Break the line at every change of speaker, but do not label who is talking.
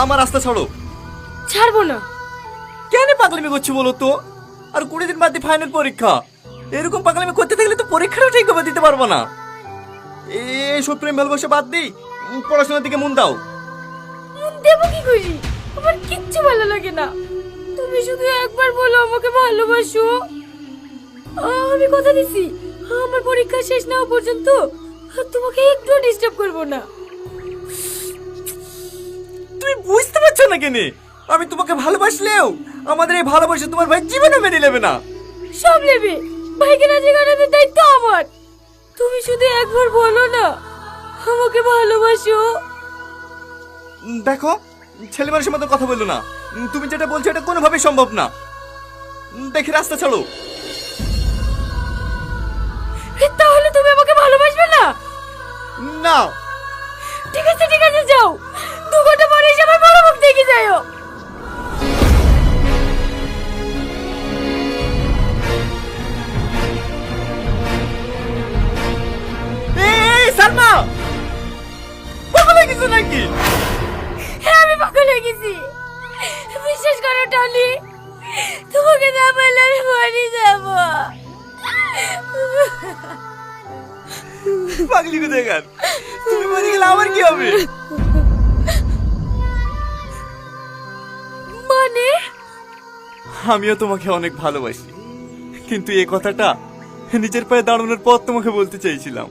আমার রাস্তা ছাড়ো।
ছাড়বো না।
কেন পাগলামি করছো বলো তো? আর 20 দিন বাদে ফাইনাল পরীক্ষা। এরকম পাগলামি করতে থাকলে তো পরীক্ষাটাও ঠিকভাবে দিতে পারবো না। এইসব প্রেম ভালোবাসা বাদ দিই, পড়াশোনার দিকে মন দাও।
মন দেবো কি করি? আমার কিচ্ছু ভালো লাগে না। তুমি শুধু একবার বলো আমাকে ভালোবাসো। আমি কথা দিছি, আমার পরীক্ষা শেষ না হওয়া পর্যন্ত তোমাকে একটু ডিস্টার্ব করবো না।
তুমি বুঝতে পারছো না কেন? আমি তোমাকে ভালোবাসলেও আমাদের এই ভালোবাসা তোমার ভাই জীবনে মেনে নেবে না।
সব নেবে, ভাইকে রাজি করানোর দায়িত্ব আমার। তুমি শুধু একবার বলো না আমাকে ভালোবাসো।
দেখো, ছেলে মানুষের মতো কথা বললো না। তুমি যেটা বলছো এটা কোনোভাবেই সম্ভব না। দেখি রাস্তা ছাড়ো।
তাহলে তুমি আমাকে ভালোবাসবে না?
না।
ঠিক আছে ঠিক আছে, যাও। 2 ঘন্টা পরে এসে আমার বড় মুখ দেখে যাও।
এই সালমা, পাগল হয়ে গেছো নাকি?
হ্যাঁ, আমি পাগল হয়ে গেছি। বিশ্বাস করো টলি, তোমাকে না বললে আমি মরে যাব।
পাগলি কোথায় গান? তুমি মরে গেলে আমার কি হবে?
মানে?
আমিও তোমাকে অনেক ভালোবাসি, কিন্তু এই কথাটা নিজের পায়ে দাঁড়ানোর পর তোমাকে বলতে চাইছিলাম।